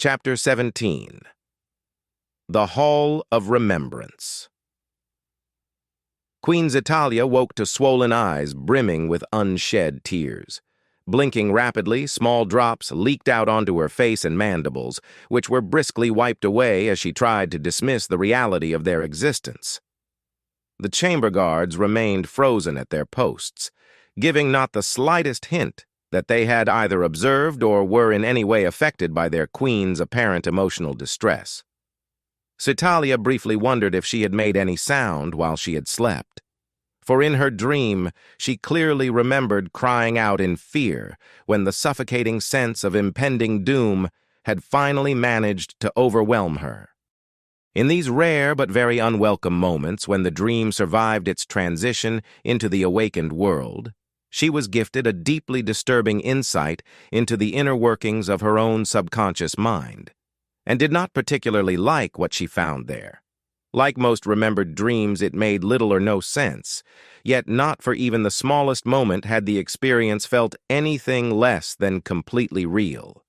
Chapter 17. The Hall of Remembrance. Queen Zitalia woke to swollen eyes brimming with unshed tears. Blinking rapidly, small drops leaked out onto her face and mandibles, which were briskly wiped away as she tried to dismiss the reality of their existence. The chamber guards remained frozen at their posts, giving not the slightest hint that they had either observed or were in any way affected by their queen's apparent emotional distress. Zitalia briefly wondered if she had made any sound while she had slept. For in her dream, she clearly remembered crying out in fear when the suffocating sense of impending doom had finally managed to overwhelm her. In these rare but very unwelcome moments when the dream survived its transition into the awakened world, she was gifted a deeply disturbing insight into the inner workings of her own subconscious mind, and did not particularly like what she found there. Like most remembered dreams, it made little or no sense, yet not for even the smallest moment had the experience felt anything less than completely real.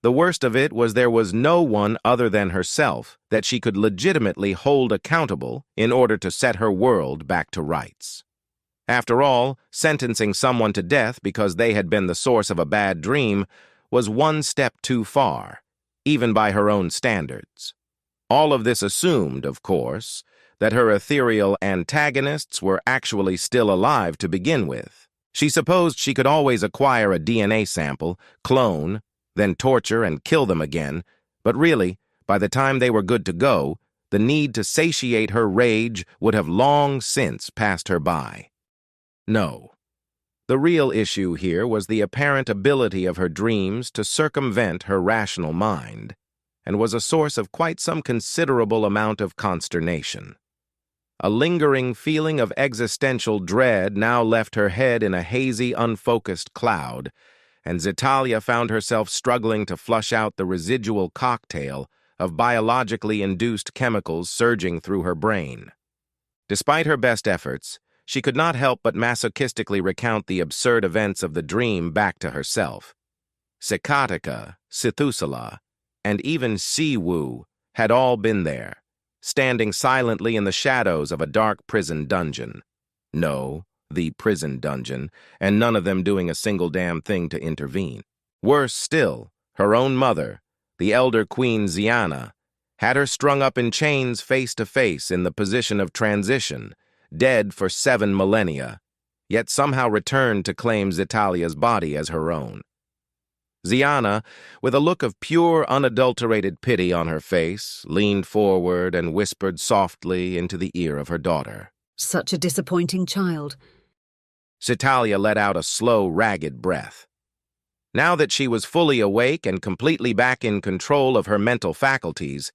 The worst of it was there was no one other than herself that she could legitimately hold accountable in order to set her world back to rights. After all, sentencing someone to death because they had been the source of a bad dream was one step too far, even by her own standards. All of this assumed, of course, that her ethereal antagonists were actually still alive to begin with. She supposed she could always acquire a DNA sample, clone, then torture and kill them again, but really, by the time they were good to go, the need to satiate her rage would have long since passed her by. No. The real issue here was the apparent ability of her dreams to circumvent her rational mind, and was a source of quite some considerable amount of consternation. A lingering feeling of existential dread now left her head in a hazy, unfocused cloud, and Zitalia found herself struggling to flush out the residual cocktail of biologically induced chemicals surging through her brain. Despite her best efforts, she could not help but masochistically recount the absurd events of the dream back to herself. Sikatika, Zithusala, and even Siwu had all been there, standing silently in the shadows of a dark prison dungeon. No, the prison dungeon, and none of them doing a single damn thing to intervene. Worse still, her own mother, the elder Queen Ziana, had her strung up in chains face to face in the position of transition, dead for 7 millennia, yet somehow returned to claim Zitalia's body as her own. Ziana, with a look of pure, unadulterated pity on her face, leaned forward and whispered softly into the ear of her daughter. Such a disappointing child. Zitalia let out a slow, ragged breath. Now that she was fully awake and completely back in control of her mental faculties,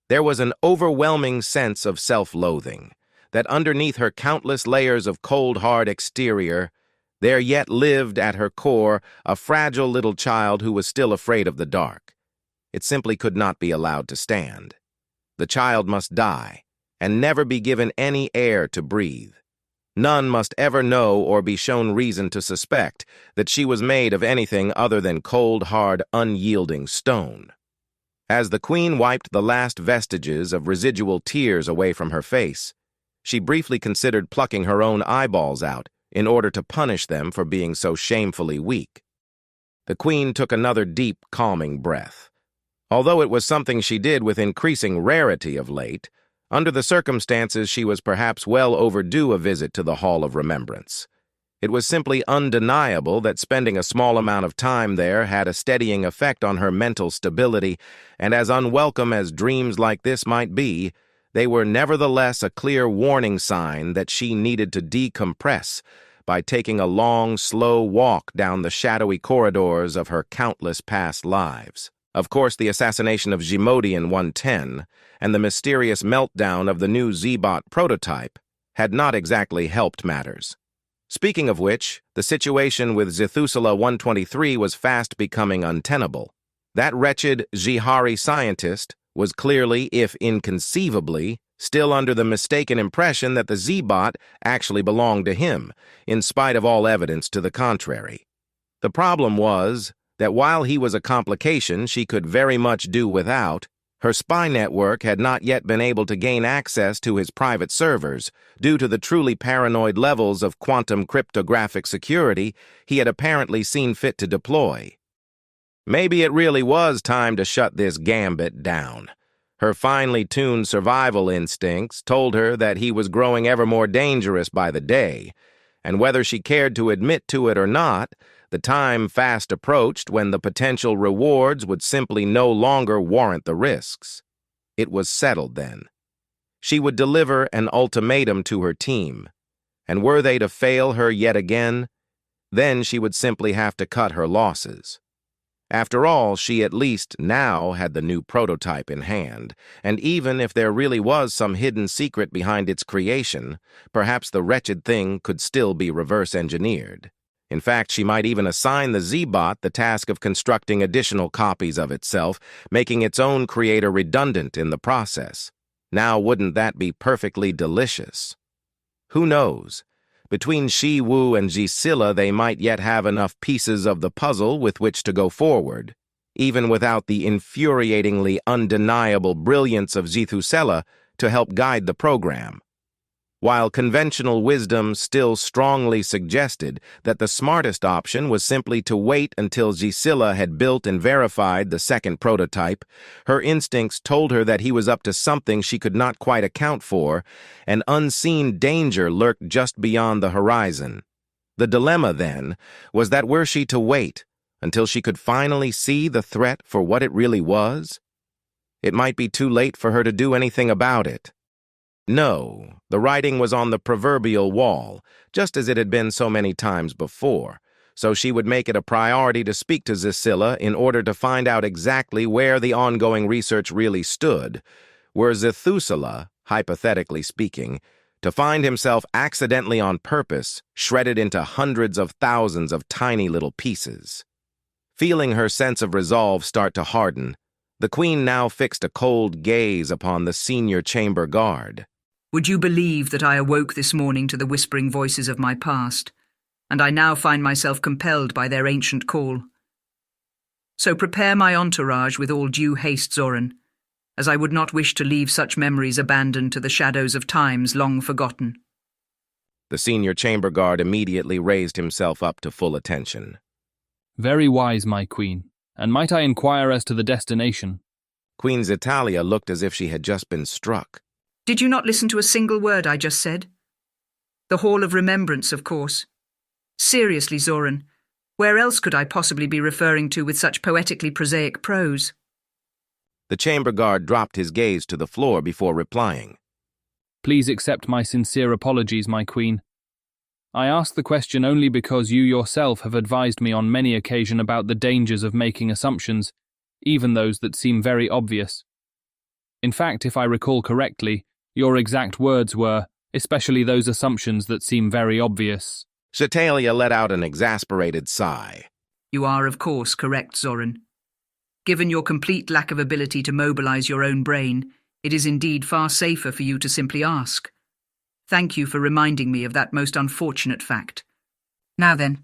there was an overwhelming sense of self-loathing, that underneath her countless layers of cold, hard exterior, there yet lived at her core a fragile little child who was still afraid of the dark. It simply could not be allowed to stand. The child must die, and never be given any air to breathe. None must ever know or be shown reason to suspect that she was made of anything other than cold, hard, unyielding stone. As the queen wiped the last vestiges of residual tears away from her face, she briefly considered plucking her own eyeballs out in order to punish them for being so shamefully weak. The queen took another deep, calming breath. Although it was something she did with increasing rarity of late, under the circumstances she was perhaps well overdue a visit to the Hall of Remembrance. It was simply undeniable that spending a small amount of time there had a steadying effect on her mental stability, and as unwelcome as dreams like this might be, they were nevertheless a clear warning sign that she needed to decompress by taking a long, slow walk down the shadowy corridors of her countless past lives. Of course, the assassination of Zimodian 110 and the mysterious meltdown of the new Z-Bot prototype had not exactly helped matters. Speaking of which, the situation with Zithusala 123 was fast becoming untenable. That wretched Jihari scientist was clearly, if inconceivably, still under the mistaken impression that the Z-Bot actually belonged to him, in spite of all evidence to the contrary. The problem was that while he was a complication she could very much do without, her spy network had not yet been able to gain access to his private servers due to the truly paranoid levels of quantum cryptographic security he had apparently seen fit to deploy. Maybe it really was time to shut this gambit down. Her finely tuned survival instincts told her that he was growing ever more dangerous by the day, and whether she cared to admit to it or not, the time fast approached when the potential rewards would simply no longer warrant the risks. It was settled then. She would deliver an ultimatum to her team, and were they to fail her yet again, then she would simply have to cut her losses. After all, she at least now had the new prototype in hand, and even if there really was some hidden secret behind its creation, perhaps the wretched thing could still be reverse-engineered. In fact, she might even assign the Z-Bot the task of constructing additional copies of itself, making its own creator redundant in the process. Now, wouldn't that be perfectly delicious? Who knows? Between Shi-Wu and Gisela, they might yet have enough pieces of the puzzle with which to go forward, even without the infuriatingly undeniable brilliance of Zithusela to help guide the program. While conventional wisdom still strongly suggested that the smartest option was simply to wait until Gisela had built and verified the second prototype, her instincts told her that he was up to something she could not quite account for, and unseen danger lurked just beyond the horizon. The dilemma, then, was that were she to wait until she could finally see the threat for what it really was, it might be too late for her to do anything about it. No, the writing was on the proverbial wall, just as it had been so many times before, so she would make it a priority to speak to Gisela in order to find out exactly where the ongoing research really stood, were Zithusela, hypothetically speaking, to find himself accidentally on purpose, shredded into hundreds of thousands of tiny little pieces. Feeling her sense of resolve start to harden, the Queen now fixed a cold gaze upon the senior chamber guard. Would you believe that I awoke this morning to the whispering voices of my past, and I now find myself compelled by their ancient call? So prepare my entourage with all due haste, Zoran, as I would not wish to leave such memories abandoned to the shadows of times long forgotten. The senior chamber guard immediately raised himself up to full attention. Very wise, my queen. And might I inquire as to the destination? Queen Zitalia looked as if she had just been struck. Did you not listen to a single word I just said? The Hall of Remembrance, of course. Seriously, Zoran, where else could I possibly be referring to with such poetically prosaic prose? The chamber guard dropped his gaze to the floor before replying. Please accept my sincere apologies, my queen. I ask the question only because you yourself have advised me on many occasions about the dangers of making assumptions, even those that seem very obvious. In fact, if I recall correctly, your exact words were, especially those assumptions that seem very obvious. Zitalia let out an exasperated sigh. You are, of course, correct, Zoran. Given your complete lack of ability to mobilize your own brain, it is indeed far safer for you to simply ask. Thank you for reminding me of that most unfortunate fact. Now then,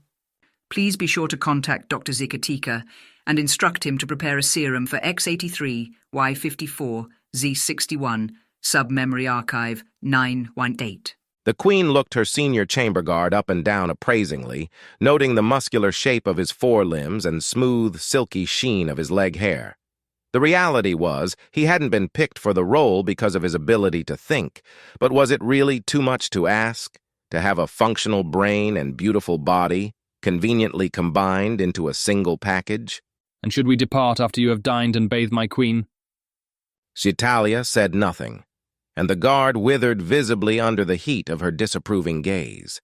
please be sure to contact Dr. Zikatika and instruct him to prepare a serum for X83, Y54, Z61, Sub-Memory Archive 918. The Queen looked her senior chamber guard up and down appraisingly, noting the muscular shape of his forelimbs and smooth, silky sheen of his leg hair. The reality was, he hadn't been picked for the role because of his ability to think, but was it really too much to ask? To have a functional brain and beautiful body, conveniently combined into a single package? And should we depart after you have dined and bathed my queen? Zitalia said nothing, and the guard withered visibly under the heat of her disapproving gaze.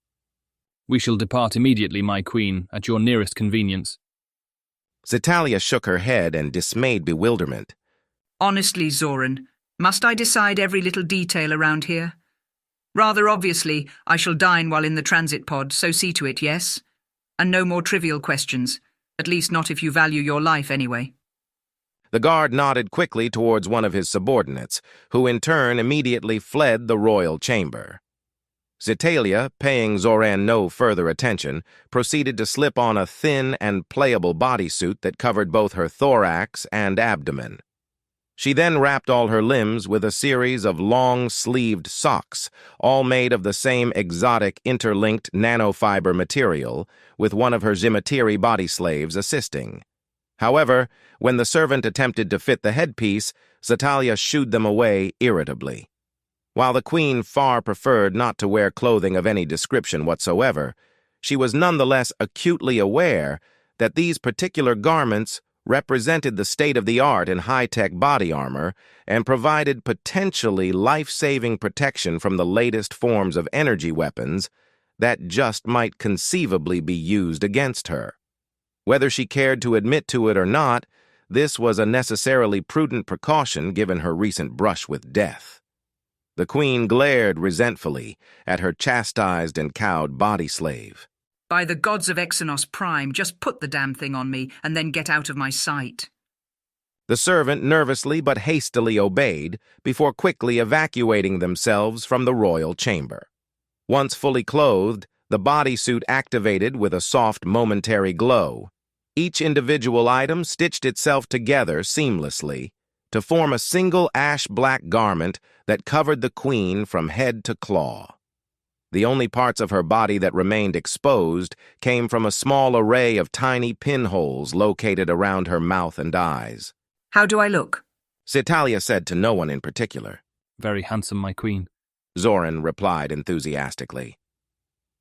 We shall depart immediately, my queen, at your nearest convenience. Zitalia shook her head in dismayed bewilderment. Honestly, Zoran, must I decide every little detail around here? Rather obviously, I shall dine while in the transit pod, so see to it, yes? And no more trivial questions, at least not if you value your life anyway. The guard nodded quickly towards one of his subordinates, who in turn immediately fled the royal chamber. Zitalia, paying Zoran no further attention, proceeded to slip on a thin and playable bodysuit that covered both her thorax and abdomen. She then wrapped all her limbs with a series of long-sleeved socks, all made of the same exotic interlinked nanofiber material, with one of her Zimatiri body slaves assisting. However, when the servant attempted to fit the headpiece, Zitalia shooed them away irritably. While the queen far preferred not to wear clothing of any description whatsoever, she was nonetheless acutely aware that these particular garments represented the state-of-the-art in high-tech body armor and provided potentially life-saving protection from the latest forms of energy weapons that just might conceivably be used against her. Whether she cared to admit to it or not, this was a necessarily prudent precaution given her recent brush with death. The queen glared resentfully at her chastised and cowed body slave. By the gods of Exynos Prime, just put the damn thing on me and then get out of my sight. The servant nervously but hastily obeyed before quickly evacuating themselves from the royal chamber. Once fully clothed, the bodysuit activated with a soft momentary glow. Each individual item stitched itself together seamlessly to form a single ash-black garment that covered the queen from head to claw. The only parts of her body that remained exposed came from a small array of tiny pinholes located around her mouth and eyes. How do I look? Zitalia said to no one in particular. Very handsome, my queen. Zoran replied enthusiastically.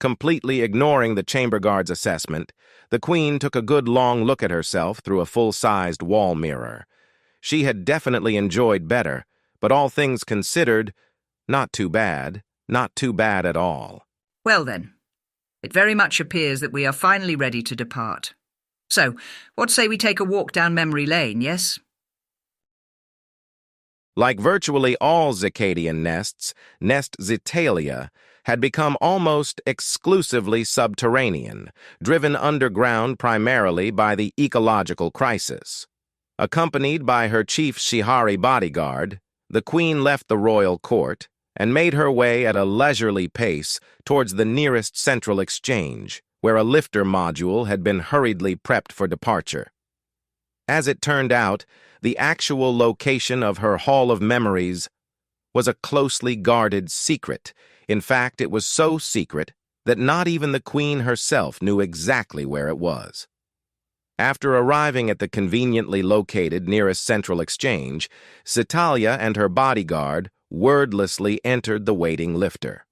Completely ignoring the chamber guard's assessment, the queen took a good long look at herself through a full-sized wall mirror. She had definitely enjoyed better, but all things considered, not too bad. Not too bad at all. Well then, it very much appears that we are finally ready to depart. So, what say we take a walk down memory lane, yes? Like virtually all Zicadian nests, Nest Zitalia had become almost exclusively subterranean, driven underground primarily by the ecological crisis. Accompanied by her chief Shihari bodyguard, the queen left the royal court and made her way at a leisurely pace towards the nearest central exchange, where a lifter module had been hurriedly prepped for departure. As it turned out, the actual location of her Hall of Memories was a closely guarded secret. In fact, it was so secret that not even the queen herself knew exactly where it was. After arriving at the conveniently located nearest central exchange, Zitalia and her bodyguard wordlessly entered the waiting lifter.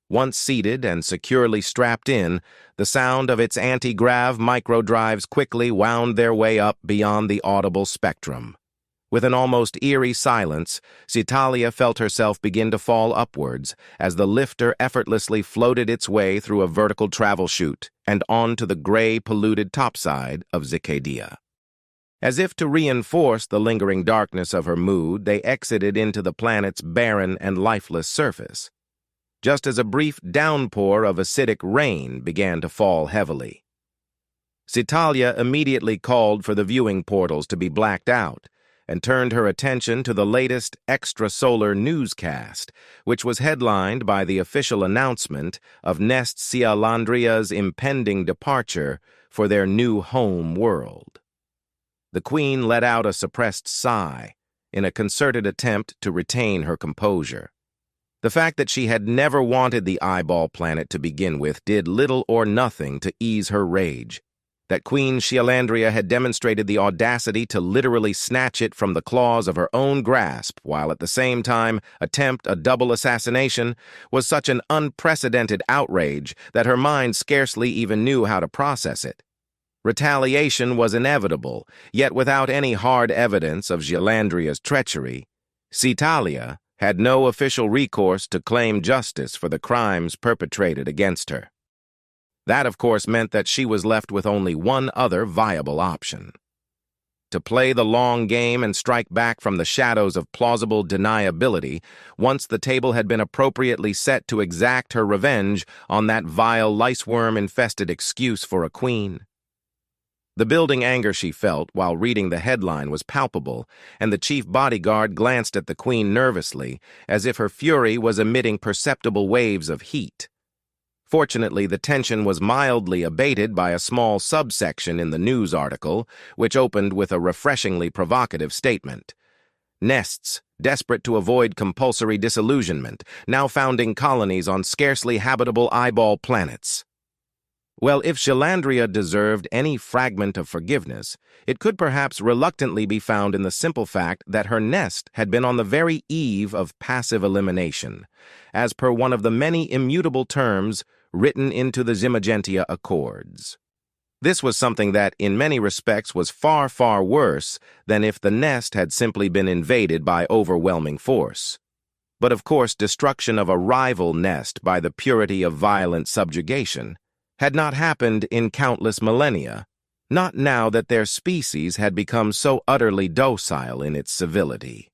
Once seated and securely strapped in, the sound of its anti-grav microdrives quickly wound their way up beyond the audible spectrum. With an almost eerie silence, Zitalia felt herself begin to fall upwards as the lifter effortlessly floated its way through a vertical travel chute and onto the gray, polluted topside of Zicadia. As if to reinforce the lingering darkness of her mood, they exited into the planet's barren and lifeless surface, just as a brief downpour of acidic rain began to fall heavily. Zitalia immediately called for the viewing portals to be blacked out and turned her attention to the latest extrasolar newscast, which was headlined by the official announcement of Nest Cialandria's impending departure for their new home world. The queen let out a suppressed sigh in a concerted attempt to retain her composure. The fact that she had never wanted the eyeball planet to begin with did little or nothing to ease her rage. That Queen Cialandria had demonstrated the audacity to literally snatch it from the claws of her own grasp while at the same time attempt a double assassination was such an unprecedented outrage that her mind scarcely even knew how to process it. Retaliation was inevitable, yet without any hard evidence of Cialandria's treachery, Zitalia had no official recourse to claim justice for the crimes perpetrated against her. That, of course, meant that she was left with only one other viable option: to play the long game and strike back from the shadows of plausible deniability once the table had been appropriately set to exact her revenge on that vile liceworm-infested excuse for a queen. The building anger she felt while reading the headline was palpable, and the chief bodyguard glanced at the queen nervously, as if her fury was emitting perceptible waves of heat. Fortunately, the tension was mildly abated by a small subsection in the news article, which opened with a refreshingly provocative statement. Nests, desperate to avoid compulsory disillusionment, now founding colonies on scarcely habitable eyeball planets. Well, if Shalandria deserved any fragment of forgiveness, it could perhaps reluctantly be found in the simple fact that her nest had been on the very eve of passive elimination, as per one of the many immutable terms written into the Zimogentia Accords. This was something that, in many respects, was far, far worse than if the nest had simply been invaded by overwhelming force. But of course, destruction of a rival nest by the purity of violent subjugation had not happened in countless millennia, not now that their species had become so utterly docile in its civility.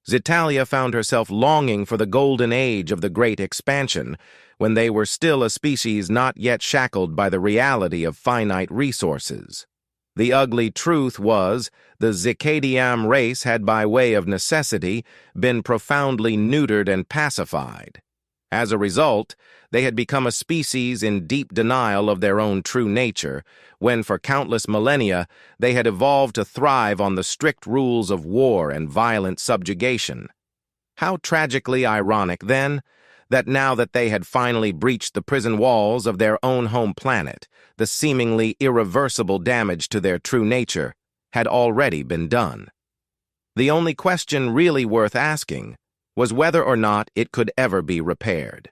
Zitalia found herself longing for the golden age of the Great Expansion, when they were still a species not yet shackled by the reality of finite resources. The ugly truth was, the Zicadiam race had by way of necessity been profoundly neutered and pacified. As a result, they had become a species in deep denial of their own true nature, when for countless millennia they had evolved to thrive on the strict rules of war and violent subjugation. How tragically ironic, then, that now that they had finally breached the prison walls of their own home planet, the seemingly irreversible damage to their true nature had already been done. The only question really worth asking was whether or not it could ever be repaired.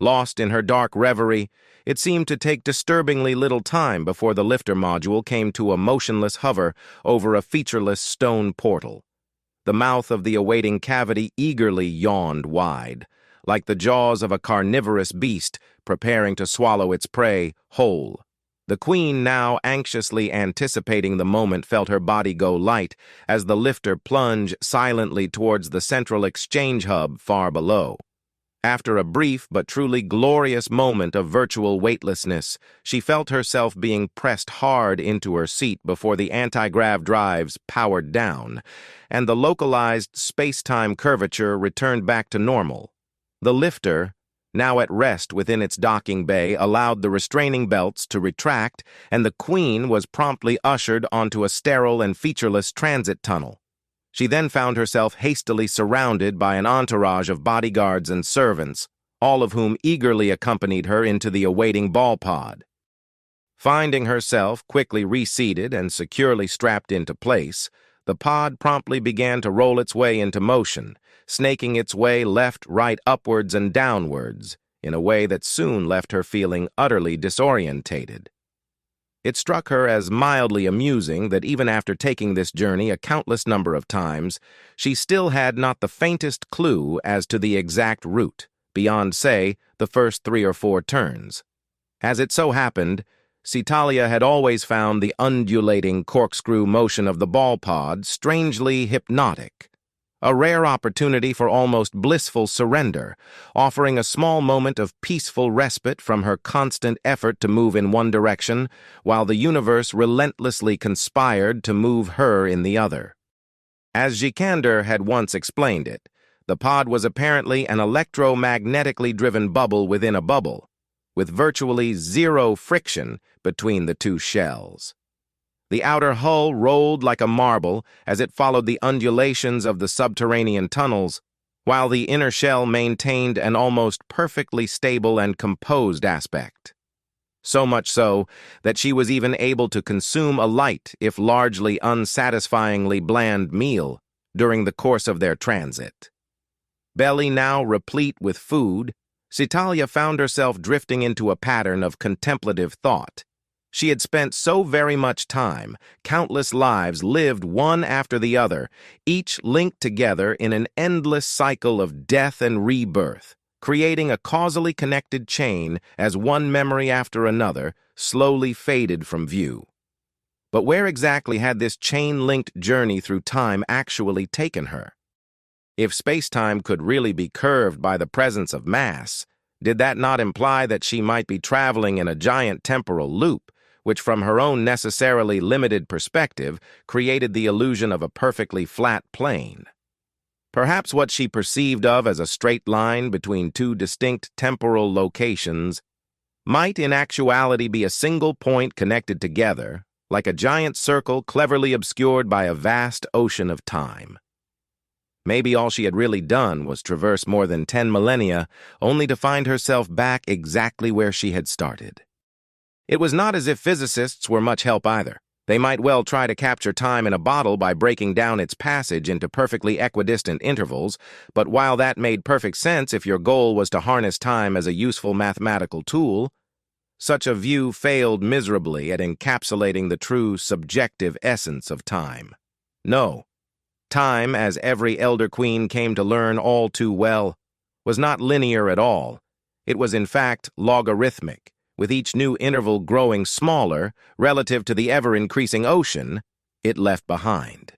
Lost in her dark reverie, it seemed to take disturbingly little time before the lifter module came to a motionless hover over a featureless stone portal. The mouth of the awaiting cavity eagerly yawned wide, like the jaws of a carnivorous beast preparing to swallow its prey whole. The queen, now anxiously anticipating the moment, felt her body go light as the lifter plunged silently towards the central exchange hub far below. After a brief but truly glorious moment of virtual weightlessness, she felt herself being pressed hard into her seat before the anti-grav drives powered down, and the localized space-time curvature returned back to normal. The lifter, now at rest within its docking bay, allowed the restraining belts to retract, and the queen was promptly ushered onto a sterile and featureless transit tunnel. She then found herself hastily surrounded by an entourage of bodyguards and servants, all of whom eagerly accompanied her into the awaiting ball pod. Finding herself quickly reseated and securely strapped into place, the pod promptly began to roll its way into motion, snaking its way left, right, upwards, and downwards, in a way that soon left her feeling utterly disorientated. It struck her as mildly amusing that even after taking this journey a countless number of times, she still had not the faintest clue as to the exact route, beyond, say, the first 3 or 4 turns. As it so happened, Zitalia had always found the undulating corkscrew motion of the ball pod strangely hypnotic, a rare opportunity for almost blissful surrender, offering a small moment of peaceful respite from her constant effort to move in one direction, while the universe relentlessly conspired to move her in the other. As Jikander had once explained it, the pod was apparently an electromagnetically driven bubble within a bubble, with virtually zero friction between the two shells. The outer hull rolled like a marble as it followed the undulations of the subterranean tunnels, while the inner shell maintained an almost perfectly stable and composed aspect. So much so that she was even able to consume a light, if largely unsatisfyingly bland, meal during the course of their transit. Belly now replete with food, Zitalia found herself drifting into a pattern of contemplative thought. She had spent so very much time, countless lives lived one after the other, each linked together in an endless cycle of death and rebirth, creating a causally connected chain as one memory after another slowly faded from view. But where exactly had this chain-linked journey through time actually taken her? If space-time could really be curved by the presence of mass, did that not imply that she might be traveling in a giant temporal loop, which from her own necessarily limited perspective created the illusion of a perfectly flat plane? Perhaps what she perceived of as a straight line between two distinct temporal locations might in actuality be a single point connected together, like a giant circle cleverly obscured by a vast ocean of time. Maybe all she had really done was traverse more than 10 millennia, only to find herself back exactly where she had started. It was not as if physicists were much help either. They might well try to capture time in a bottle by breaking down its passage into perfectly equidistant intervals, but while that made perfect sense if your goal was to harness time as a useful mathematical tool, such a view failed miserably at encapsulating the true subjective essence of time. No, time, as every Elder Queen came to learn all too well, was not linear at all. It was in fact logarithmic, with each new interval growing smaller relative to the ever-increasing ocean it left behind.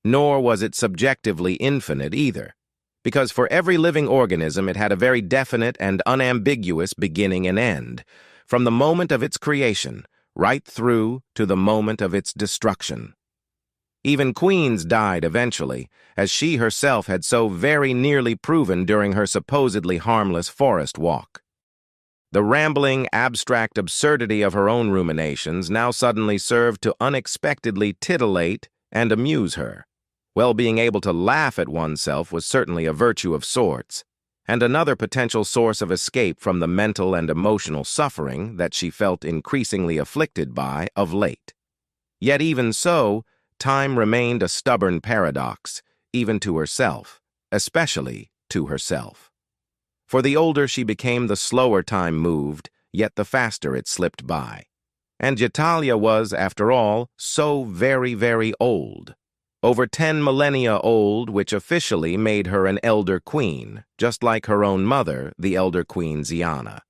Nor was it subjectively infinite either, because for every living organism it had a very definite and unambiguous beginning and end, from the moment of its creation right through to the moment of its destruction. Even queens died eventually, as she herself had so very nearly proven during her supposedly harmless forest walk. The rambling, abstract absurdity of her own ruminations now suddenly served to unexpectedly titillate and amuse her. Well, being able to laugh at oneself was certainly a virtue of sorts, and another potential source of escape from the mental and emotional suffering that she felt increasingly afflicted by of late. Yet even so, time remained a stubborn paradox, even to herself, especially to herself. For the older she became, the slower time moved, yet the faster it slipped by. And Jatalia was, after all, so very, very old. Over 10 millennia old, which officially made her an Elder Queen, just like her own mother, the Elder Queen Ziana.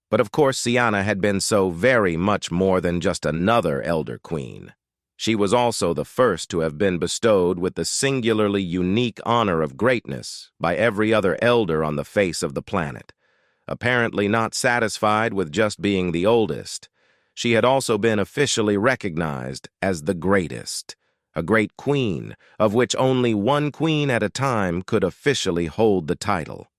But of course Ziana had been so very much more than just another Elder Queen. She was also the first to have been bestowed with the singularly unique honor of greatness by every other elder on the face of the planet. Apparently not satisfied with just being the oldest, she had also been officially recognized as the greatest, a great queen, of which only one queen at a time could officially hold the title.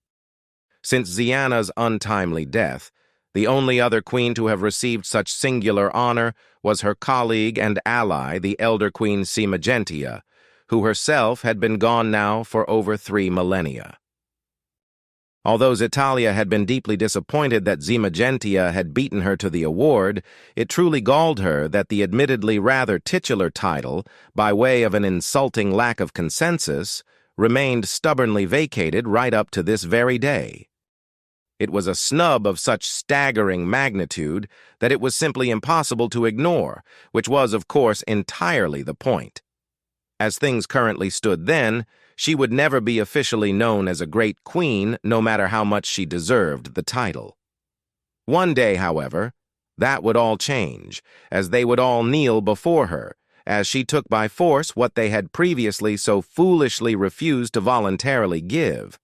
Since Ziana's untimely death, the only other queen to have received such singular honor was her colleague and ally, the Elder Queen Zimagentia, who herself had been gone now for over 3 millennia. Although Zitalia had been deeply disappointed that Zimagentia had beaten her to the award, it truly galled her that the admittedly rather titular title, by way of an insulting lack of consensus, remained stubbornly vacated right up to this very day. It was a snub of such staggering magnitude that it was simply impossible to ignore, which was, of course, entirely the point. As things currently stood then, she would never be officially known as a great queen, no matter how much she deserved the title. One day, however, that would all change, as they would all kneel before her, as she took by force what they had previously so foolishly refused to voluntarily give.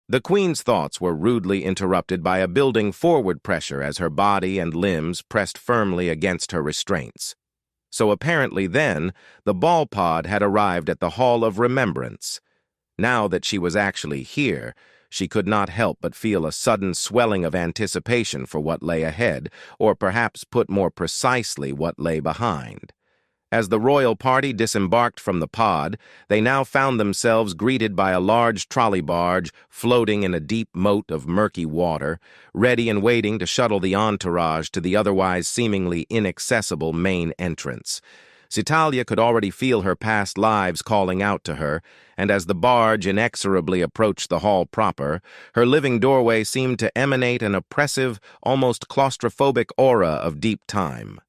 The queen's thoughts were rudely interrupted by a building forward pressure as her body and limbs pressed firmly against her restraints. So apparently then, the ball pod had arrived at the Hall of Remembrance. Now that she was actually here, she could not help but feel a sudden swelling of anticipation for what lay ahead, or perhaps put more precisely what lay behind. As the royal party disembarked from the pod, they now found themselves greeted by a large trolley barge floating in a deep moat of murky water, ready and waiting to shuttle the entourage to the otherwise seemingly inaccessible main entrance. Zitalia could already feel her past lives calling out to her, and as the barge inexorably approached the hall proper, her living doorway seemed to emanate an oppressive, almost claustrophobic aura of deep time.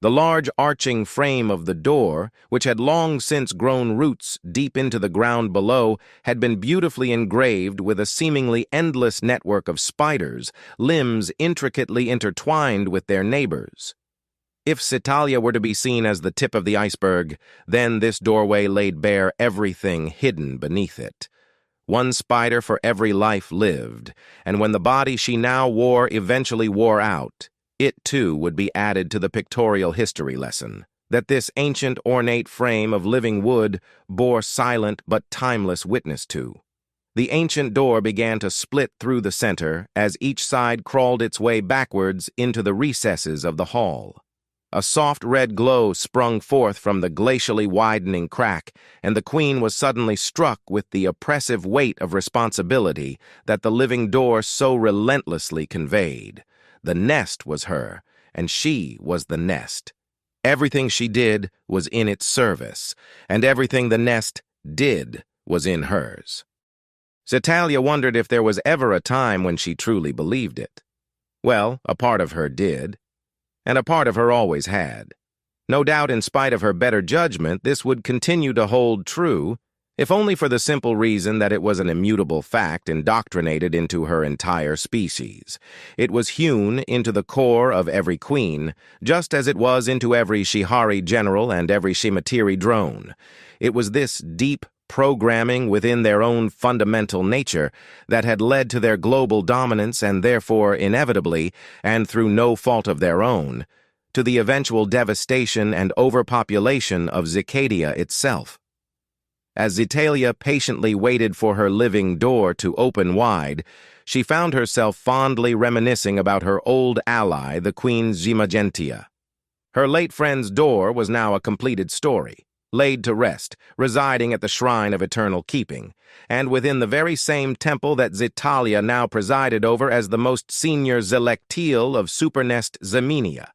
The large arching frame of the door, which had long since grown roots deep into the ground below, had been beautifully engraved with a seemingly endless network of spiders, limbs intricately intertwined with their neighbors. If Zitalia were to be seen as the tip of the iceberg, then this doorway laid bare everything hidden beneath it. One spider for every life lived, and when the body she now wore eventually wore out, it, too, would be added to the pictorial history lesson. that this ancient ornate frame of living wood bore silent but timeless witness to. The ancient door began to split through the center as each side crawled its way backwards into the recesses of the hall. A soft red glow sprung forth from the glacially widening crack, and the queen was suddenly struck with the oppressive weight of responsibility that the living door so relentlessly conveyed. The nest was her, and she was the nest. Everything she did was in its service, and everything the nest did was in hers. Zitalia wondered if there was ever a time when she truly believed it. Well, a part of her did, and a part of her always had. No doubt, in spite of her better judgment, this would continue to hold true, if only for the simple reason that it was an immutable fact indoctrinated into her entire species. It was hewn into the core of every queen, just as it was into every Shihari general and every Shimatiri drone. It was this deep programming within their own fundamental nature that had led to their global dominance and therefore inevitably, and through no fault of their own, to the eventual devastation and overpopulation of Zicadia itself. As Zitalia patiently waited for her living door to open wide, she found herself fondly reminiscing about her old ally, the Queen Zimagentia. Her late friend's door was now a completed story, laid to rest, residing at the shrine of eternal keeping, and within the very same temple that Zitalia now presided over as the most senior Zelectile of Supernest Zemenia.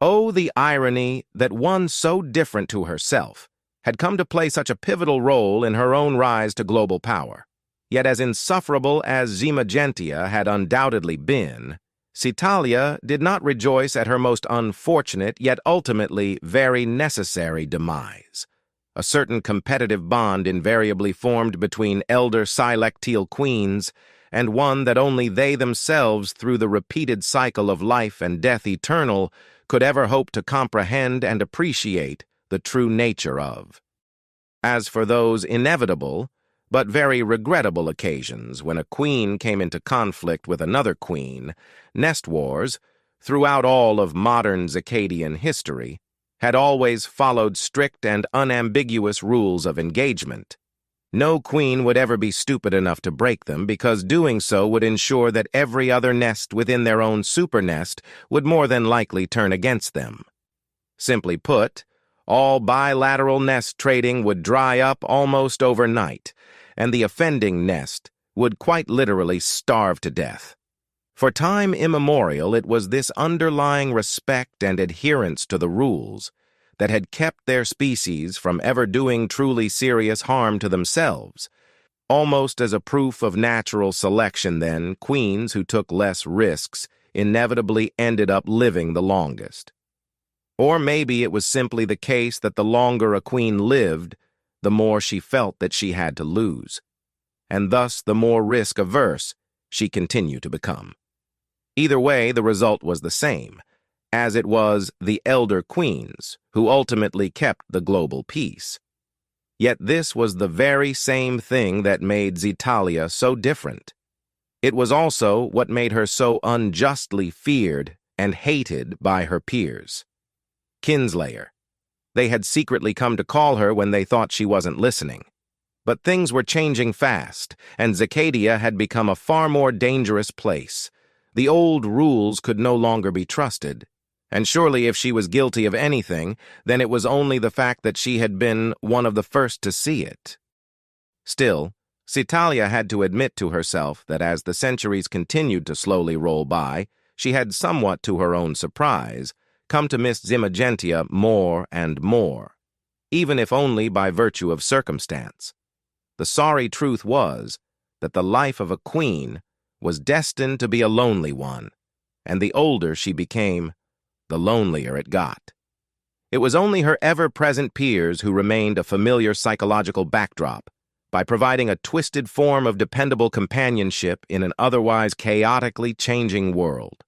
Oh, the irony that one so different to herself had come to play such a pivotal role in her own rise to global power. Yet as insufferable as Zimagentia had undoubtedly been, Zitalia did not rejoice at her most unfortunate yet ultimately very necessary demise. A certain competitive bond invariably formed between elder Silectile queens, and one that only they themselves, through the repeated cycle of life and death eternal, could ever hope to comprehend and appreciate the true nature of. As for those inevitable, but very regrettable occasions when a queen came into conflict with another queen, nest wars, throughout all of modern Zicadian history, had always followed strict and unambiguous rules of engagement. No queen would ever be stupid enough to break them, because doing so would ensure that every other nest within their own supernest would more than likely turn against them. Simply put, all bilateral nest trading would dry up almost overnight, and the offending nest would quite literally starve to death. For time immemorial, it was this underlying respect and adherence to the rules that had kept their species from ever doing truly serious harm to themselves. Almost as a proof of natural selection, then, queens who took less risks inevitably ended up living the longest. Or maybe it was simply the case that the longer a queen lived, the more she felt that she had to lose, and thus the more risk-averse she continued to become. Either way, the result was the same, as it was the elder queens who ultimately kept the global peace. Yet this was the very same thing that made Zitalia so different. It was also what made her so unjustly feared and hated by her peers. Kinslayer. They had secretly come to call her when they thought she wasn't listening. But things were changing fast, and Zicadia had become a far more dangerous place. The old rules could no longer be trusted, and surely if she was guilty of anything, then it was only the fact that she had been one of the first to see it. Still, Zitalia had to admit to herself that as the centuries continued to slowly roll by, she had, somewhat to her own surprise, come to miss Zimagentia more and more, even if only by virtue of circumstance. The sorry truth was that the life of a queen was destined to be a lonely one, and the older she became, the lonelier it got. It was only her ever-present peers who remained a familiar psychological backdrop, by providing a twisted form of dependable companionship in an otherwise chaotically changing world.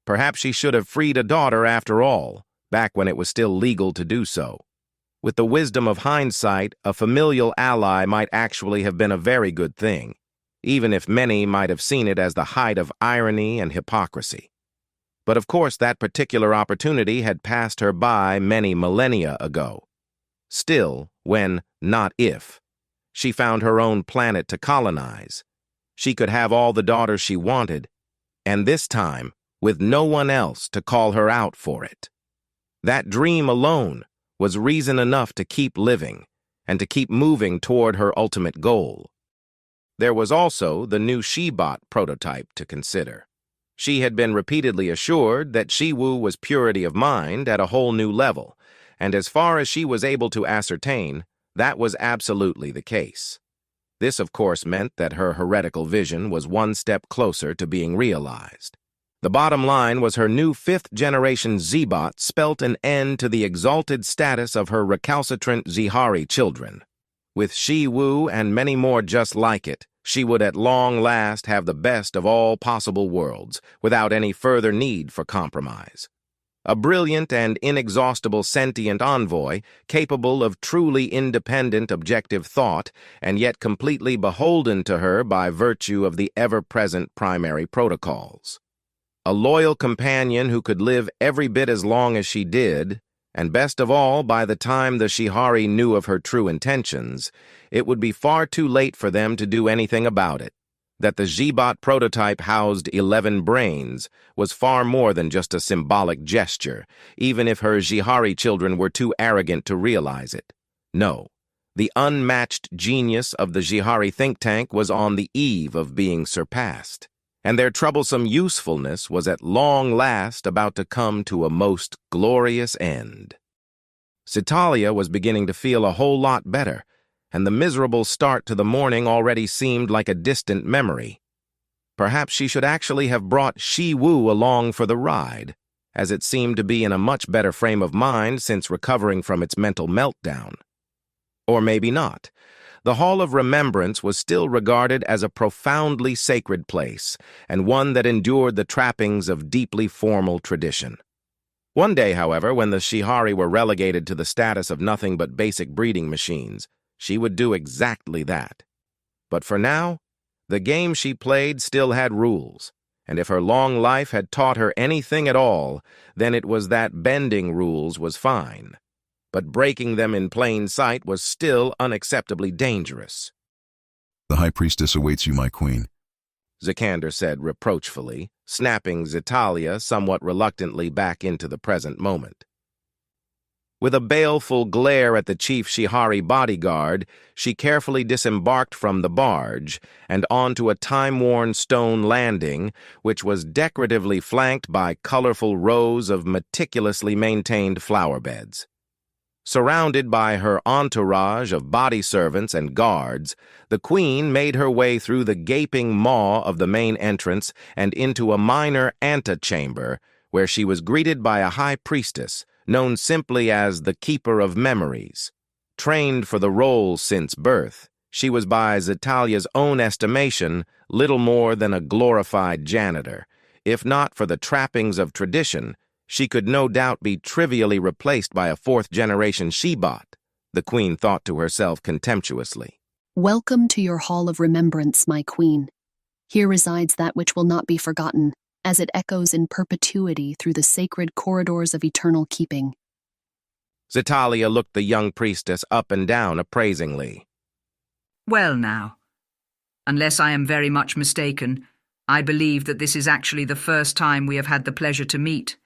Perhaps she should have freed a daughter after all, back when it was still legal to do so. With the wisdom of hindsight, a familial ally might actually have been a very good thing, even if many might have seen it as the height of irony and hypocrisy. But of course that particular opportunity had passed her by many millennia ago. Still, when, not if, she found her own planet to colonize, she could have all the daughters she wanted, and this time with no one else to call her out for it. That dream alone was reason enough to keep living and to keep moving toward her ultimate goal. There was also the new She-Bot prototype to consider. She had been repeatedly assured that She-Woo was purity of mind at a whole new level, and as far as she was able to ascertain, that was absolutely the case. This, of course, meant that her heretical vision was one step closer to being realized. The bottom line was her new fifth-generation Z-Bot spelt an end to the exalted status of her recalcitrant Zihari children. With She-Woo and many more just like it, she would at long last have the best of all possible worlds, without any further need for compromise. A brilliant and inexhaustible sentient envoy, capable of truly independent objective thought, and yet completely beholden to her by virtue of the ever-present primary protocols. A loyal companion who could live every bit as long as she did, and best of all, by the time the Shihari knew of her true intentions, it would be far too late for them to do anything about it. That the Z-Bot prototype housed 11 brains was far more than just a symbolic gesture, even if her Zihari children were too arrogant to realize it. No, the unmatched genius of the Zihari think tank was on the eve of being surpassed, and their troublesome usefulness was at long last about to come to a most glorious end. Zetalia was beginning to feel a whole lot better, and the miserable start to the morning already seemed like a distant memory. Perhaps she should actually have brought She-Woo along for the ride, as it seemed to be in a much better frame of mind since recovering from its mental meltdown. Or maybe not. The Hall of Remembrance was still regarded as a profoundly sacred place, and one that endured the trappings of deeply formal tradition. One day, however, when the Shihari were relegated to the status of nothing but basic breeding machines, she would do exactly that. But for now, the game she played still had rules, and if her long life had taught her anything at all, then it was that bending rules was fine. But breaking them in plain sight was still unacceptably dangerous. "The High Priestess awaits you, my queen," Zikander said reproachfully, snapping Zetalia somewhat reluctantly back into the present moment. With a baleful glare at the chief Shihari bodyguard, she carefully disembarked from the barge and onto a time-worn stone landing, which was decoratively flanked by colorful rows of meticulously maintained flower beds. Surrounded by her entourage of body servants and guards, the queen made her way through the gaping maw of the main entrance and into a minor antechamber, where she was greeted by a high priestess, known simply as the Keeper of Memories. Trained for the role since birth, she was by Zetalia's own estimation little more than a glorified janitor. If not for the trappings of tradition, she could no doubt be trivially replaced by a fourth-generation She-Bot, the queen thought to herself contemptuously. "Welcome to your Hall of Remembrance, my queen. Here resides that which will not be forgotten, as it echoes in perpetuity through the sacred corridors of eternal keeping." Zetalia looked the young priestess up and down appraisingly. Well now, unless I am very much mistaken, I believe that this is actually the first time we have had the pleasure to meet.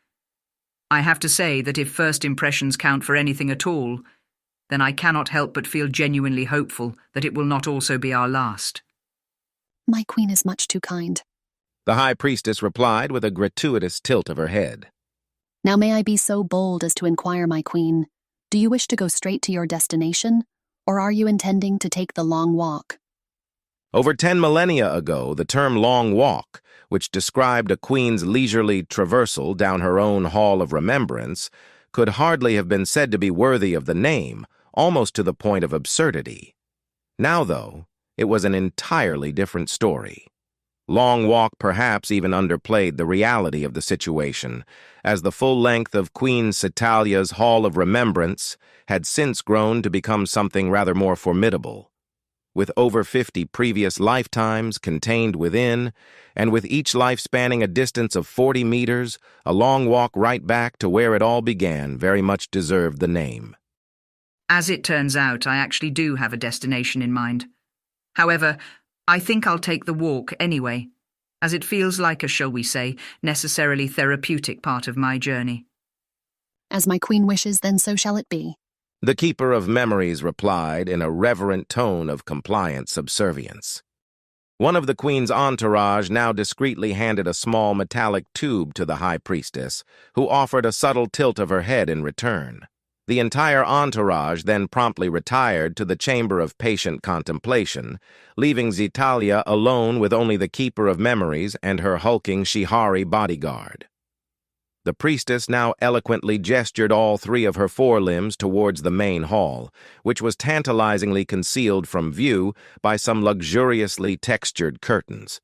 I have to say that if first impressions count for anything at all, then I cannot help but feel genuinely hopeful that it will not also be our last. "My queen is much too kind." The high priestess replied with a gratuitous tilt of her head. "Now may I be so bold as to inquire, my queen, do you wish to go straight to your destination, or are you intending to take the long walk?" Over 10 millennia ago, the term long walk, which described a queen's leisurely traversal down her own Hall of Remembrance, could hardly have been said to be worthy of the name, almost to the point of absurdity. Now, though, it was an entirely different story. Long Walk perhaps even underplayed the reality of the situation, as the full length of Queen Setalia's Hall of Remembrance had since grown to become something rather more formidable. with over 50 previous lifetimes contained within, and with each life spanning a distance of 40 meters, a long walk right back to where it all began very much deserved the name. As it turns out, I actually do have a destination in mind. However, I think I'll take the walk anyway, as it feels like a, shall we say, necessarily therapeutic part of my journey. As my queen wishes, then so shall it be. The Keeper of Memories replied in a reverent tone of compliant subservience. One of the Queen's entourage now discreetly handed a small metallic tube to the High Priestess, who offered a subtle tilt of her head in return. The entire entourage then promptly retired to the chamber of patient contemplation, leaving Zitalia alone with only the Keeper of Memories and her hulking Shihari bodyguard. The priestess now eloquently gestured all three of her forelimbs towards the main hall, which was tantalizingly concealed from view by some luxuriously textured curtains.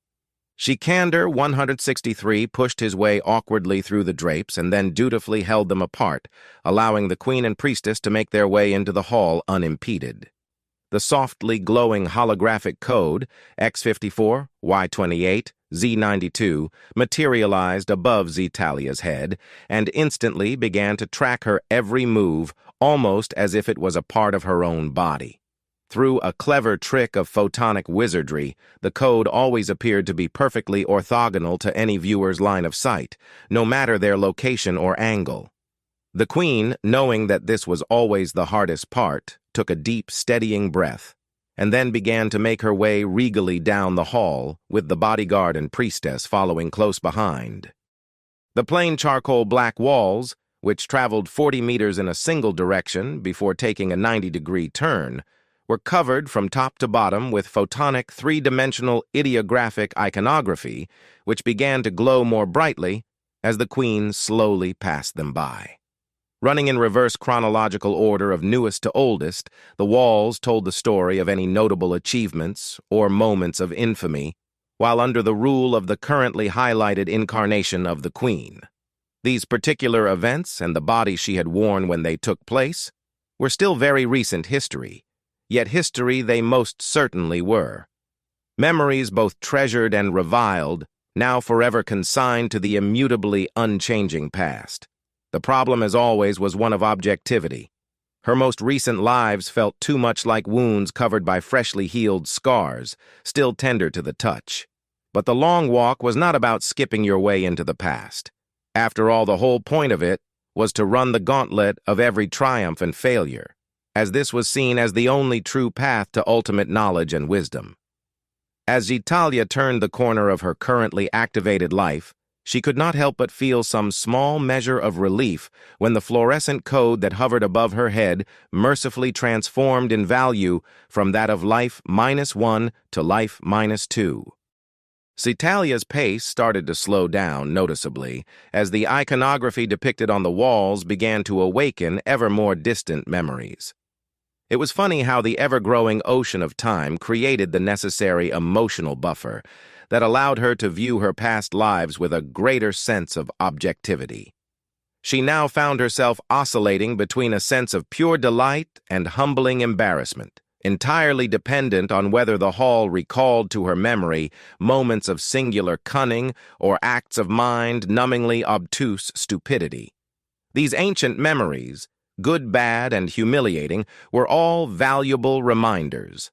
Shikander 163 pushed his way awkwardly through the drapes and then dutifully held them apart, allowing the queen and priestess to make their way into the hall unimpeded. The softly glowing holographic code, X54, Y28, Z92, materialized above Zitalia's head and instantly began to track her every move, almost as if it was a part of her own body. Through a clever trick of photonic wizardry, the code always appeared to be perfectly orthogonal to any viewer's line of sight, no matter their location or angle. The queen, knowing that this was always the hardest part, took a deep, steadying breath, and then began to make her way regally down the hall, with the bodyguard and priestess following close behind. The plain charcoal black walls, which traveled 40 meters in a single direction before taking a 90-degree turn, were covered from top to bottom with photonic three-dimensional ideographic iconography, which began to glow more brightly as the queen slowly passed them by. Running in reverse chronological order of newest to oldest, the walls told the story of any notable achievements or moments of infamy, while under the rule of the currently highlighted incarnation of the queen. These particular events and the body she had worn when they took place were still very recent history, yet history they most certainly were. Memories both treasured and reviled, now forever consigned to the immutably unchanging past. The problem, as always, was one of objectivity. Her most recent lives felt too much like wounds covered by freshly healed scars, still tender to the touch. But the long walk was not about skipping your way into the past. After all, the whole point of it was to run the gauntlet of every triumph and failure, as this was seen as the only true path to ultimate knowledge and wisdom. As Zitalia turned the corner of her currently activated life, she could not help but feel some small measure of relief when the fluorescent code that hovered above her head mercifully transformed in value from that of life -1 to life -2. Zitalia's pace started to slow down noticeably as the iconography depicted on the walls began to awaken ever more distant memories. It was funny how the ever-growing ocean of time created the necessary emotional buffer that allowed her to view her past lives with a greater sense of objectivity. She now found herself oscillating between a sense of pure delight and humbling embarrassment, entirely dependent on whether the hall recalled to her memory moments of singular cunning or acts of mind-numbingly obtuse stupidity. These ancient memories, good, bad, and humiliating, were all valuable reminders.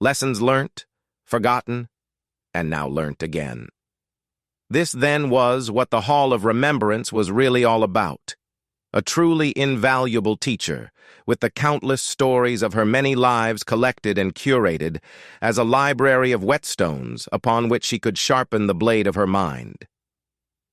Lessons learnt, forgotten, and now learnt again. This then was what the Hall of Remembrance was really all about. A truly invaluable teacher, with the countless stories of her many lives collected and curated as a library of whetstones upon which she could sharpen the blade of her mind.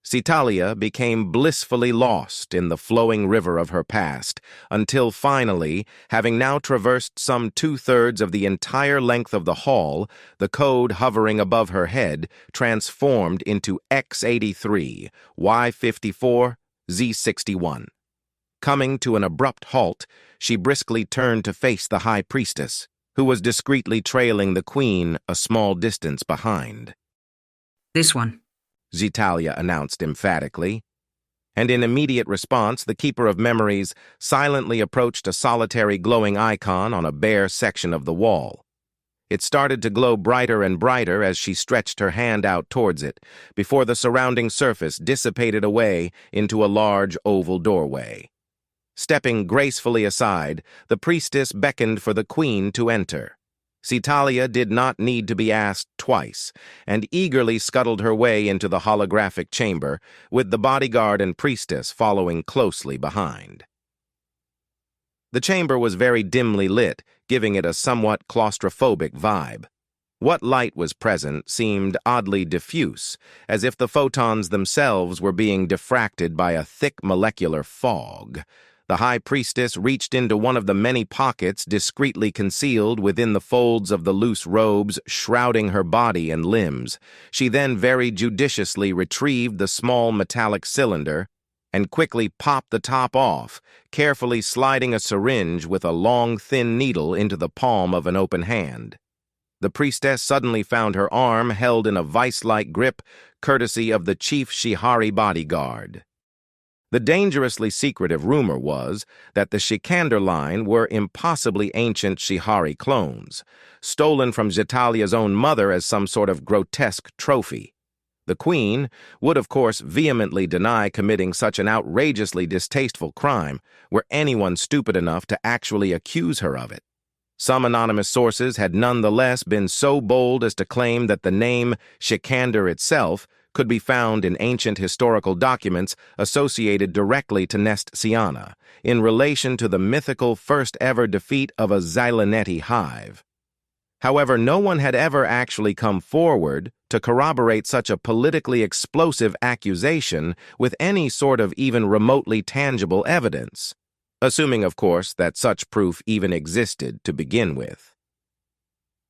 Zitalia became blissfully lost in the flowing river of her past, until finally, having now traversed some 2/3 of the entire length of the hall, the code hovering above her head transformed into X83, Y54, Z61. Coming to an abrupt halt, she briskly turned to face the High Priestess, who was discreetly trailing the Queen a small distance behind. This one, Zitalia announced emphatically, and in immediate response the Keeper of Memories silently approached a solitary glowing icon on a bare section of the wall. It started to glow brighter and brighter as she stretched her hand out towards it, before the surrounding surface dissipated away into a large oval doorway. Stepping gracefully aside, the priestess beckoned for the queen to enter. Citalia did not need to be asked twice, and eagerly scuttled her way into the holographic chamber, with the bodyguard and priestess following closely behind. The chamber was very dimly lit, giving it a somewhat claustrophobic vibe. What light was present seemed oddly diffuse, as if the photons themselves were being diffracted by a thick molecular fog. The high priestess reached into one of the many pockets discreetly concealed within the folds of the loose robes shrouding her body and limbs. She then very judiciously retrieved the small metallic cylinder and quickly popped the top off, carefully sliding a syringe with a long, thin needle into the palm of an open hand. The priestess suddenly found her arm held in a vice-like grip, courtesy of the chief Shihari bodyguard. The dangerously secretive rumor was that the Shikander line were impossibly ancient Shihari clones, stolen from Zitalia's own mother as some sort of grotesque trophy. The queen would, of course, vehemently deny committing such an outrageously distasteful crime were anyone stupid enough to actually accuse her of it. Some anonymous sources had nonetheless been so bold as to claim that the name Shikander itself could be found in ancient historical documents associated directly to Nest Siana, in relation to the mythical first-ever defeat of a Xylonetti hive. However, no one had ever actually come forward to corroborate such a politically explosive accusation with any sort of even remotely tangible evidence, assuming, of course, that such proof even existed to begin with.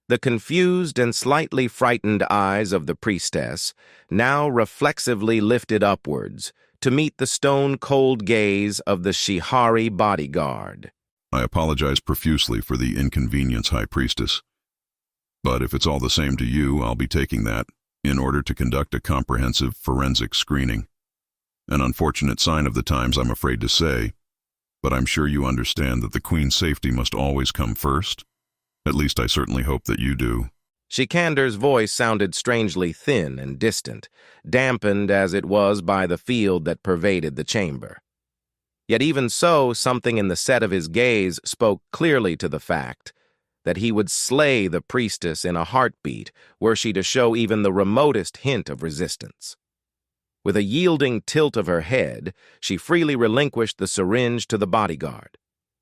The confused and slightly frightened eyes of the priestess now reflexively lifted upwards to meet the stone-cold gaze of the Shihari bodyguard. I apologize profusely for the inconvenience, High Priestess. But if it's all the same to you, I'll be taking that in order to conduct a comprehensive forensic screening. An unfortunate sign of the times, I'm afraid to say, but I'm sure you understand that the Queen's safety must always come first. At least I certainly hope that you do. Shikander's voice sounded strangely thin and distant, dampened as it was by the field that pervaded the chamber. Yet even so, something in the set of his gaze spoke clearly to the fact that he would slay the priestess in a heartbeat were she to show even the remotest hint of resistance. With a yielding tilt of her head, she freely relinquished the syringe to the bodyguard.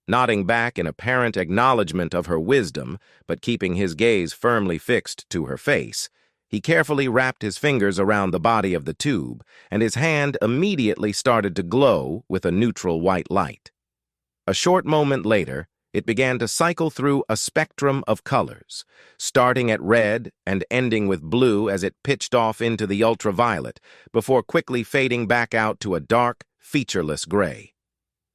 Nodding back in apparent acknowledgement of her wisdom, but keeping his gaze firmly fixed to her face, he carefully wrapped his fingers around the body of the tube, and his hand immediately started to glow with a neutral white light. A short moment later, it began to cycle through a spectrum of colors, starting at red and ending with blue as it pitched off into the ultraviolet, before quickly fading back out to a dark, featureless gray.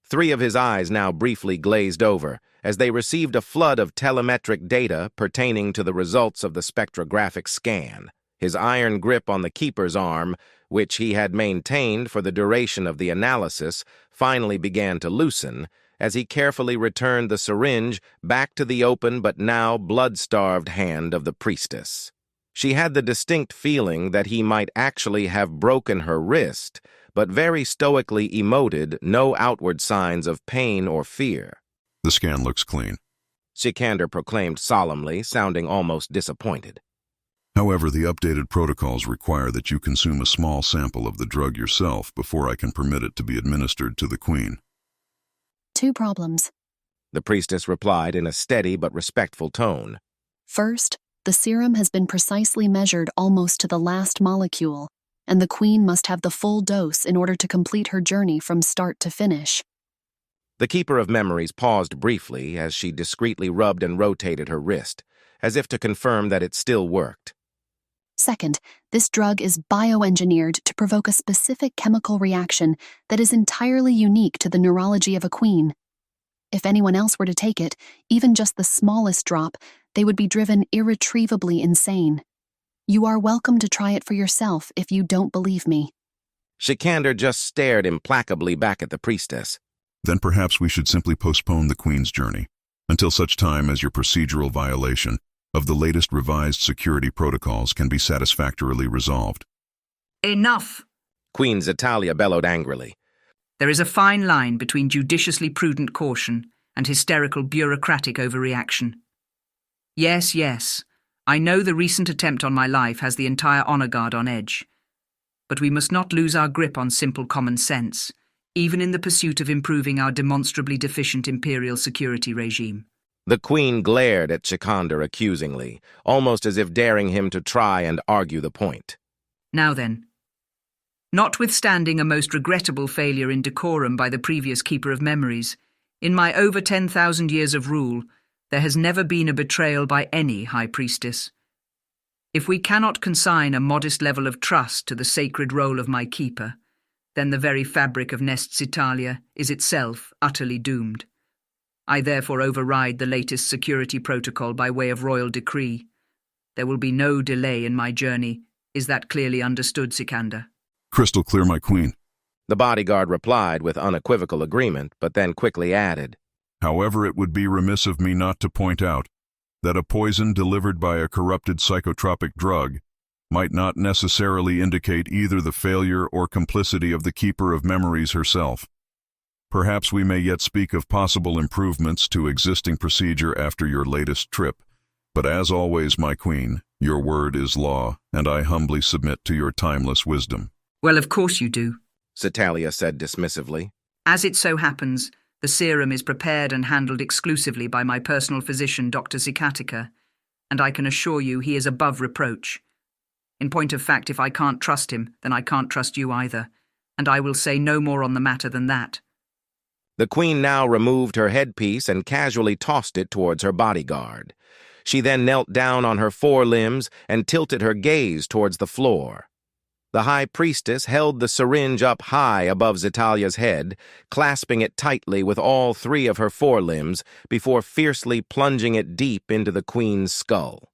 3 of his eyes now briefly glazed over as they received a flood of telemetric data pertaining to the results of the spectrographic scan. His iron grip on the keeper's arm, which he had maintained for the duration of the analysis, finally began to loosen as he carefully returned the syringe back to the open but now blood-starved hand of the priestess. She had the distinct feeling that he might actually have broken her wrist, but very stoically emoted no outward signs of pain or fear. The scan looks clean. Shikander proclaimed solemnly, sounding almost disappointed. However, the updated protocols require that you consume a small sample of the drug yourself before I can permit it to be administered to the Queen. 2 problems. The priestess replied in a steady but respectful tone. First, the serum has been precisely measured almost to the last molecule, and the Queen must have the full dose in order to complete her journey from start to finish. The Keeper of Memories paused briefly as she discreetly rubbed and rotated her wrist, as if to confirm that it still worked. Second, this drug is bioengineered to provoke a specific chemical reaction that is entirely unique to the neurology of a queen. If anyone else were to take it, even just the smallest drop, they would be driven irretrievably insane. You are welcome to try it for yourself if you don't believe me. Shikander just stared implacably back at the priestess. Then perhaps we should simply postpone the Queen's journey until such time as your procedural violation of the latest revised security protocols can be satisfactorily resolved. Enough! Queen Zetalia bellowed angrily. There is a fine line between judiciously prudent caution and hysterical bureaucratic overreaction. Yes, yes, I know the recent attempt on my life has the entire honor guard on edge. But we must not lose our grip on simple common sense, even in the pursuit of improving our demonstrably deficient imperial security regime. The Queen glared at Shikander accusingly, almost as if daring him to try and argue the point. Now then, notwithstanding a most regrettable failure in decorum by the previous Keeper of Memories, in my over 10,000 years of rule, there has never been a betrayal by any High Priestess. If we cannot consign a modest level of trust to the sacred role of my keeper, then the very fabric of Nest Zetalia is itself utterly doomed. I therefore override the latest security protocol by way of royal decree. There will be no delay in my journey. Is that clearly understood, Sikander? Crystal clear, my queen. The bodyguard replied with unequivocal agreement, but then quickly added, However, it would be remiss of me not to point out that a poison delivered by a corrupted psychotropic drug might not necessarily indicate either the failure or complicity of the Keeper of Memories herself. Perhaps we may yet speak of possible improvements to existing procedure after your latest trip, but as always, my queen, your word is law, and I humbly submit to your timeless wisdom. Well, of course you do, Zetalia said dismissively. As it so happens, the serum is prepared and handled exclusively by my personal physician, Dr. Zikatika, and I can assure you he is above reproach. In point of fact, if I can't trust him, then I can't trust you either, and I will say no more on the matter than that. The Queen now removed her headpiece and casually tossed it towards her bodyguard. She then knelt down on her forelimbs and tilted her gaze towards the floor. The High Priestess held the syringe up high above Zetalia's head, clasping it tightly with all three of her forelimbs before fiercely plunging it deep into the Queen's skull.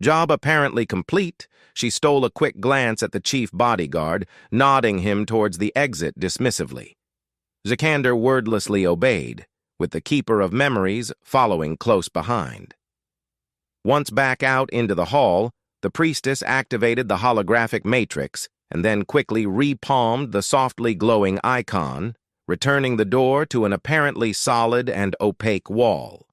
Job apparently complete, she stole a quick glance at the chief bodyguard, nodding him towards the exit dismissively. Sikander wordlessly obeyed, with the Keeper of Memories following close behind. Once back out into the hall, the priestess activated the holographic matrix and then quickly repalmed the softly glowing icon, returning the door to an apparently solid and opaque wall.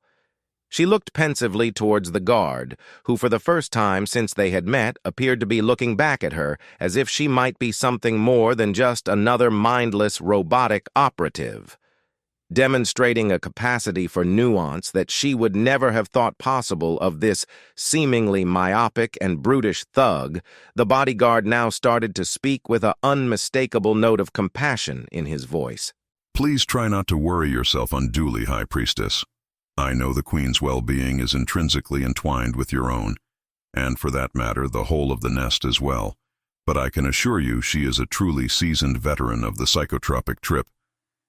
She looked pensively towards the guard, who for the first time since they had met appeared to be looking back at her as if she might be something more than just another mindless robotic operative. Demonstrating a capacity for nuance that she would never have thought possible of this seemingly myopic and brutish thug, the bodyguard now started to speak with an unmistakable note of compassion in his voice. Please try not to worry yourself unduly, High Priestess. I know the Queen's well-being is intrinsically entwined with your own, and for that matter, the whole of the nest as well, but I can assure you she is a truly seasoned veteran of the psychotropic trip,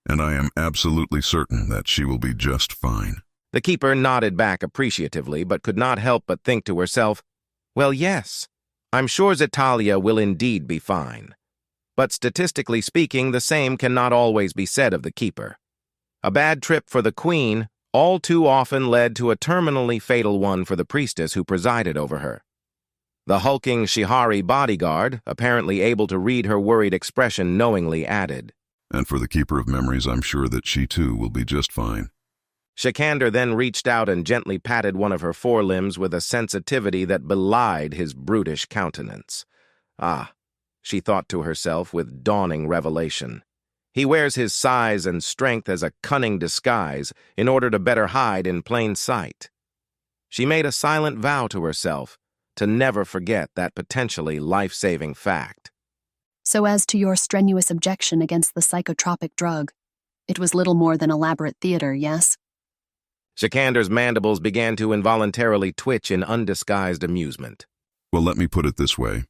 and I am absolutely certain that she will be just fine. The Keeper nodded back appreciatively, but could not help but think to herself, well, yes, I'm sure Zetalia will indeed be fine. But statistically speaking, the same cannot always be said of the Keeper. A bad trip for the Queen all too often led to a terminally fatal one for the priestess who presided over her. The hulking Shihari bodyguard, apparently able to read her worried expression, knowingly added, And for the Keeper of Memories, I'm sure that she too will be just fine. Shikander then reached out and gently patted one of her forelimbs with a sensitivity that belied his brutish countenance. Ah, she thought to herself with dawning revelation. He wears his size and strength as a cunning disguise in order to better hide in plain sight. She made a silent vow to herself to never forget that potentially life-saving fact. So as to your strenuous objection against the psychotropic drug, it was little more than elaborate theater, yes? Shikander's mandibles began to involuntarily twitch in undisguised amusement. Well, let me put it this way.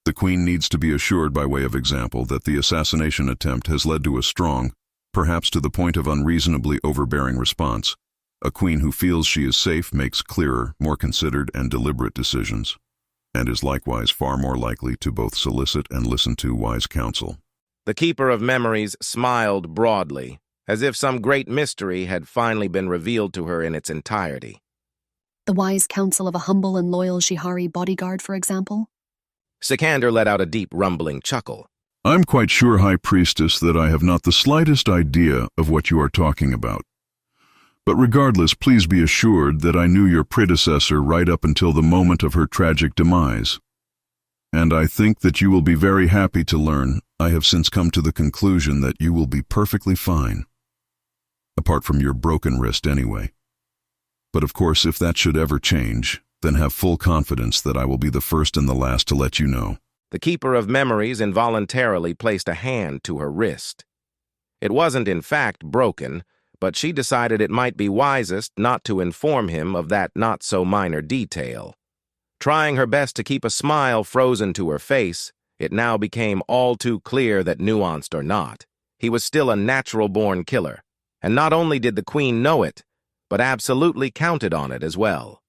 The Queen needs to be assured by way of example that the assassination attempt has led to a strong, perhaps to the point of unreasonably overbearing response. A Queen who feels she is safe makes clearer, more considered and deliberate decisions, and is likewise far more likely to both solicit and listen to wise counsel. The Keeper of Memories smiled broadly, as if some great mystery had finally been revealed to her in its entirety. The wise counsel of a humble and loyal Shihari bodyguard, for example? Sikander let out a deep rumbling chuckle. I'm quite sure, High Priestess, that I have not the slightest idea of what you are talking about. But regardless, please be assured that I knew your predecessor right up until the moment of her tragic demise. And I think that you will be very happy to learn I have since come to the conclusion that you will be perfectly fine. Apart from your broken wrist anyway. But of course, if that should ever change, then have full confidence that I will be the first and the last to let you know. The Keeper of Memories involuntarily placed a hand to her wrist. It wasn't in fact broken, but she decided it might be wisest not to inform him of that not-so-minor detail. Trying her best to keep a smile frozen to her face, it now became all too clear that, nuanced or not, he was still a natural-born killer, and not only did the Queen know it, but absolutely counted on it as well.